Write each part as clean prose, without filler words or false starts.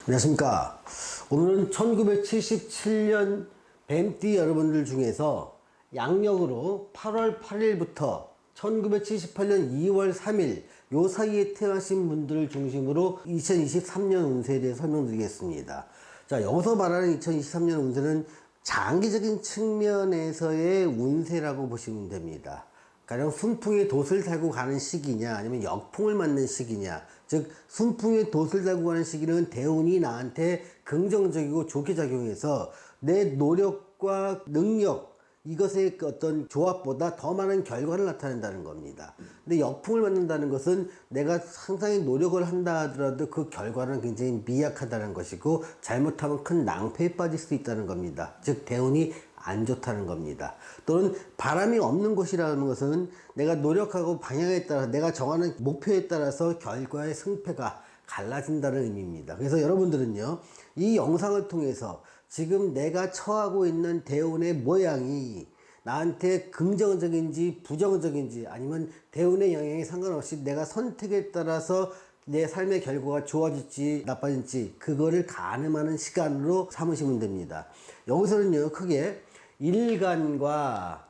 안녕하십니까. 오늘은 1977년 뱀띠 여러분들 중에서 양력으로 8월 8일부터 1978년 2월 3일 요 사이에 태어나신 분들을 중심으로 2023년 운세에 대해 설명드리겠습니다. 자, 여기서 말하는 2023년 운세는 장기적인 측면에서의 운세라고 보시면 됩니다. 가령 순풍의 돛을 달고 가는 시기냐 아니면 역풍을 맞는 시기냐, 즉 순풍의 돛을 달고 가는 시기는 대운이 나한테 긍정적이고 좋게 작용해서 내 노력과 능력 이것의 어떤 조합보다 더 많은 결과를 나타낸다는 겁니다. 근데 역풍을 맞는다는 것은 내가 상당히 노력을 한다 하더라도 그 결과는 굉장히 미약하다는 것이고 잘못하면 큰 낭패에 빠질 수 있다는 겁니다. 즉 대운이 안 좋다는 겁니다. 또는 바람이 없는 곳이라는 것은 내가 노력하고 방향에 따라 내가 정하는 목표에 따라서 결과의 승패가 갈라진다는 의미입니다. 그래서 여러분들은요, 이 영상을 통해서 지금 내가 처하고 있는 대운의 모양이 나한테 긍정적인지 부정적인지 아니면 대운의 영향에 상관없이 내가 선택에 따라서 내 삶의 결과가 좋아질지 나빠질지 그거를 가늠하는 시간으로 삼으시면 됩니다. 여기서는요, 크게 일간과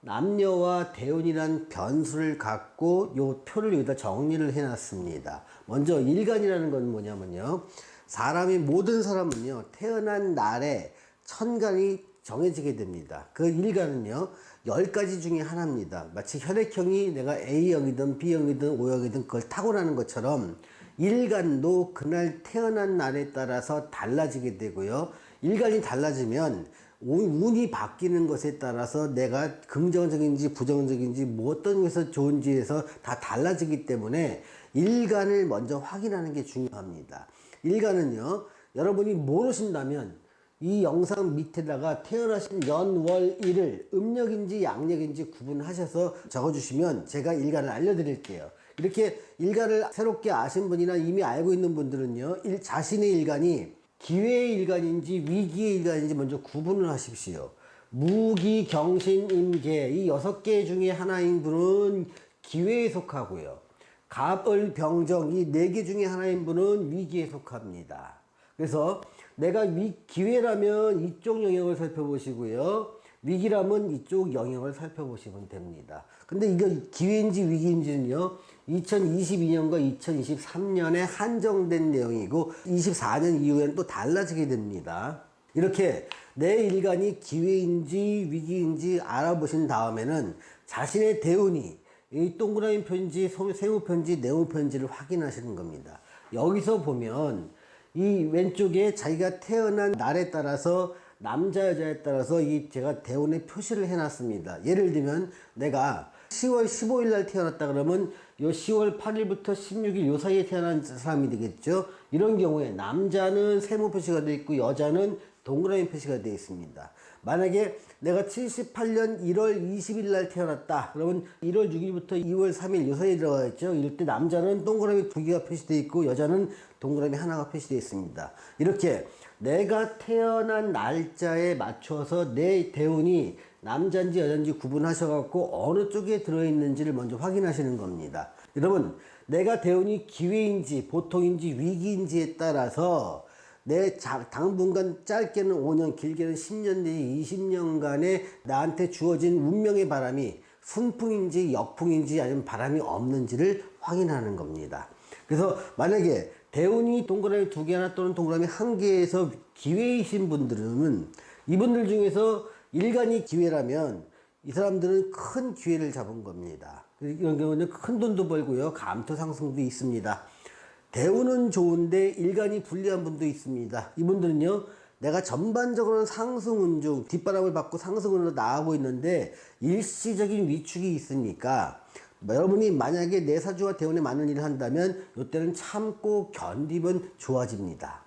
남녀와 대운이란 변수를 갖고 요 표를 여기다 정리를 해 놨습니다. 먼저 일간이라는 건 뭐냐면요, 모든 사람은요 태어난 날에 천간이 정해지게 됩니다. 그 일간은요 10가지 중에 하나입니다. 마치 혈액형이 내가 A형이든 B형이든 O형이든 그걸 타고나는 것처럼 일간도 그날 태어난 날에 따라서 달라지게 되고요, 일간이 달라지면 운이 바뀌는 것에 따라서 내가 긍정적인지 부정적인지 뭐 어떤 것에서 좋은지에서 다 달라지기 때문에 일간을 먼저 확인하는 게 중요합니다. 일간은요, 여러분이 모르신다면 이 영상 밑에다가 태어나신 연, 월, 일을 음력인지 양력인지 구분하셔서 적어주시면 제가 일간을 알려드릴게요. 이렇게 일간을 새롭게 아신 분이나 이미 알고 있는 분들은요, 자신의 일간이 기회의 일간인지 위기의 일간인지 먼저 구분을 하십시오. 무기, 경신, 임계 이 6개 중에 하나인 분은 기회에 속하고요, 갑을, 병정 이 4개 중에 하나인 분은 위기에 속합니다. 그래서 내가 기회라면 이쪽 영역을 살펴보시고요, 위기라면 이쪽 영역을 살펴보시면 됩니다. 근데 이거 기회인지 위기인지는요 2022년과 2023년에 한정된 내용이고 24년 이후에는 또 달라지게 됩니다. 이렇게 내 일간이 기회인지 위기인지 알아보신 다음에는 자신의 대운이 이 동그라미 편지, 세모 편지, 네모 편지를 확인하시는 겁니다. 여기서 보면 이 왼쪽에 자기가 태어난 날에 따라서 남자 여자에 따라서 제가 대운의 표시를 해놨습니다. 예를 들면 내가 10월 15일 날 태어났다 그러면 요 10월 8일부터 16일 요 사이에 태어난 사람이 되겠죠. 이런 경우에 남자는 세모 표시가 되어 있고 여자는 동그라미 표시가 되어 있습니다. 만약에 내가 78년 1월 20일 날 태어났다 그러면 1월 6일부터 2월 3일 요 사이에 들어가 있죠. 이럴 때 남자는 동그라미 2개가 표시되어 있고 여자는 동그라미 하나가 표시되어 있습니다. 이렇게 내가 태어난 날짜에 맞춰서 내 대운이 남자인지 여자인지 구분하셔갖고 어느 쪽에 들어있는지를 먼저 확인하시는 겁니다. 여러분, 내가 대운이 기회인지 보통인지 위기인지에 따라서 내 당분간 짧게는 5년 길게는 10년 내지 20년간의 나한테 주어진 운명의 바람이 순풍인지 역풍인지 아니면 바람이 없는지를 확인하는 겁니다. 그래서 만약에 대운이 동그라미 2개나 또는 동그라미 1개에서 기회이신 분들은 이분들 중에서 일간이 기회라면 이 사람들은 큰 기회를 잡은 겁니다. 이런 경우는 큰 돈도 벌고요, 감토 상승도 있습니다. 대운은 좋은데 일간이 불리한 분도 있습니다. 이분들은요, 내가 전반적으로는 상승운 중 뒷바람을 받고 상승운으로 나가고 있는데 일시적인 위축이 있으니까 여러분이 만약에 내 사주와 대운에 맞는 일을 한다면 이때는 참고 견디면 좋아집니다.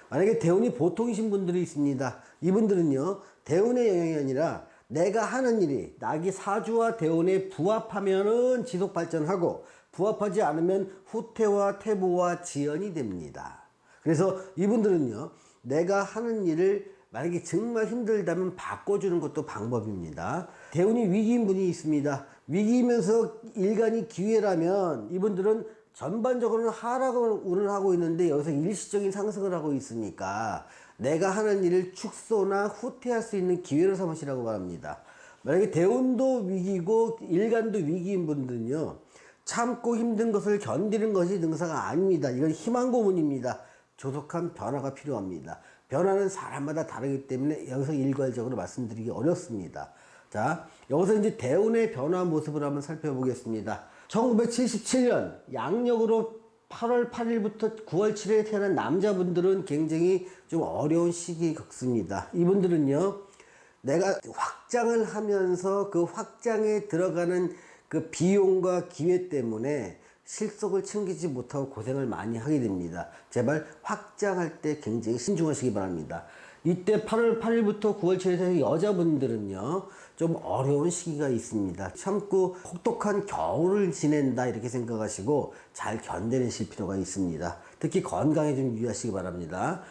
만약에 대운이 보통이신 분들이 있습니다. 이분들은요, 대운의 영향이 아니라 내가 하는 일이 나기 사주와 대운에 부합하면은 지속 발전하고 부합하지 않으면 후퇴와 퇴보와 지연이 됩니다. 그래서 이분들은요, 내가 하는 일을 만약에 정말 힘들다면 바꿔주는 것도 방법입니다. 대운이 위기인 분이 있습니다. 위기이면서 일간이 기회라면 이분들은 전반적으로는 하락을 하고 있는데 여기서 일시적인 상승을 하고 있으니까 내가 하는 일을 축소나 후퇴할 수 있는 기회로 삼으시라고 바랍니다. 만약에 대운도 위기고 일간도 위기인 분들은요, 참고 힘든 것을 견디는 것이 능사가 아닙니다. 이건 희망 고문입니다. 조속한 변화가 필요합니다. 변화는 사람마다 다르기 때문에 여기서 일괄적으로 말씀드리기 어렵습니다. 자, 여기서 이제 대운의 변화 모습을 한번 살펴보겠습니다. 1977년 양력으로 8월 8일부터 9월 7일에 태어난 남자분들은 굉장히 좀 어려운 시기에 겪습니다. 이분들은요, 내가 확장을 하면서 그 확장에 들어가는 그 비용과 기회 때문에 실속을 챙기지 못하고 고생을 많이 하게 됩니다. 제발 확장할 때 굉장히 신중하시기 바랍니다. 이때 8월 8일부터 9월 7일에 여자분들은요, 좀 어려운 시기가 있습니다. 참고 혹독한 겨울을 지낸다 이렇게 생각하시고 잘 견뎌내실 필요가 있습니다. 특히 건강에 좀 유의하시기 바랍니다.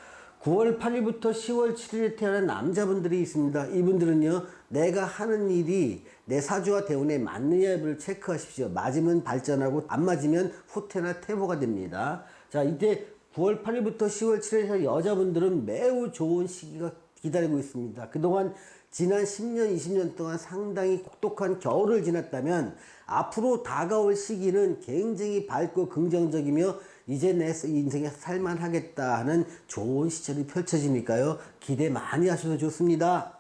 9월 8일부터 10월 7일에 태어난 남자분들이 있습니다. 이분들은요, 내가 하는 일이 내 사주와 대운에 맞느냐를 체크하십시오. 맞으면 발전하고 안 맞으면 후퇴나 퇴보가 됩니다. 자, 이때 9월 8일부터 10월 7일에 여자분들은 매우 좋은 시기가 기다리고 있습니다. 그동안 지난 10년, 20년 동안 상당히 혹독한 겨울을 지났다면 앞으로 다가올 시기는 굉장히 밝고 긍정적이며 이제 내 인생에 살만하겠다 하는 좋은 시절이 펼쳐지니까요. 기대 많이 하셔도 좋습니다.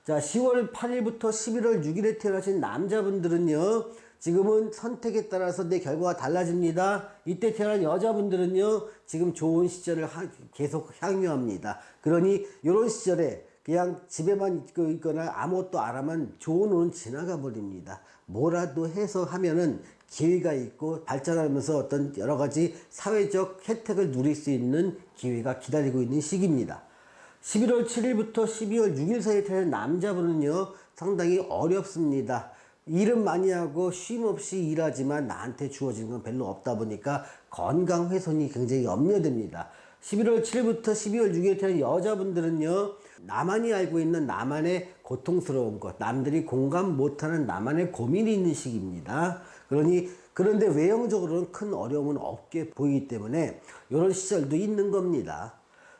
자, 10월 8일부터 11월 6일에 태어나신 남자분들은요, 지금은 선택에 따라서 내 결과가 달라집니다. 이때 태어난 여자분들은요, 지금 좋은 시절을 계속 향유합니다. 그러니 이런 시절에 그냥 집에만 있거나 아무것도 안 하면 좋은 운은 지나가 버립니다. 뭐라도 해서 하면은 기회가 있고 발전하면서 어떤 여러 가지 사회적 혜택을 누릴 수 있는 기회가 기다리고 있는 시기입니다. 11월 7일부터 12월 6일 사이에 태어난 남자분은요, 상당히 어렵습니다. 일은 많이 하고 쉼 없이 일하지만 나한테 주어지는 건 별로 없다 보니까 건강 훼손이 굉장히 염려됩니다. 11월 7일부터 12월 6일에 태어난 여자분들은요, 나만이 알고 있는 나만의 고통스러운 것, 남들이 공감 못하는 나만의 고민이 있는 시기입니다. 그런데 외형적으로는 큰 어려움은 없게 보이기 때문에 이런 시절도 있는 겁니다.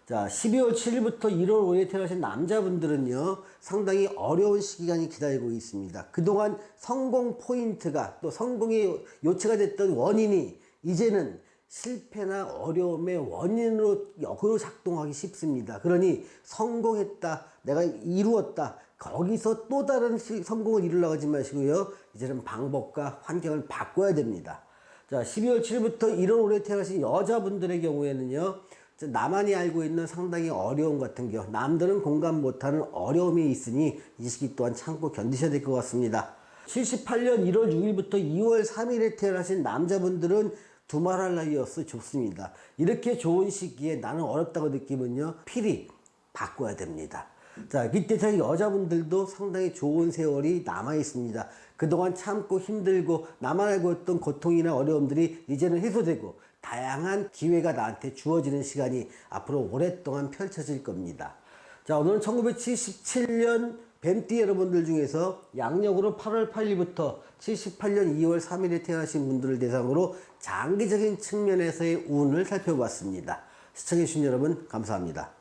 자, 12월 7일부터 1월 5일에 태어나신 남자분들은요, 상당히 어려운 시기간이 기다리고 있습니다. 그동안 성공 포인트가 또 성공의 요체가 됐던 원인이 이제는 실패나 어려움의 원인으로 역으로 작동하기 쉽습니다. 그러니 성공했다, 내가 이루었다, 거기서 또 다른 성공을 이루려고 하지 마시고요, 이제는 방법과 환경을 바꿔야 됩니다. 자, 12월 7일부터 1월 5일에 태어나신 여자분들의 경우에는요, 나만이 알고 있는 상당히 어려움 같은 경우, 남들은 공감 못하는 어려움이 있으니 이 시기 또한 참고 견디셔야 될 것 같습니다. 78년 1월 6일부터 2월 3일에 태어나신 남자분들은 두말할 나위 없어 좋습니다. 이렇게 좋은 시기에 나는 어렵다고 느끼면요, 필히 바꿔야 됩니다. 자, 이때 여자분들도 상당히 좋은 세월이 남아 있습니다. 그동안 참고 힘들고 나만 알고 있던 고통이나 어려움들이 이제는 해소되고 다양한 기회가 나한테 주어지는 시간이 앞으로 오랫동안 펼쳐질 겁니다. 자, 오늘은 1977년 뱀띠 여러분들 중에서 양력으로 8월 8일부터 78년 2월 3일에 태어나신 분들을 대상으로 장기적인 측면에서의 운을 살펴봤습니다. 시청해주신 여러분 감사합니다.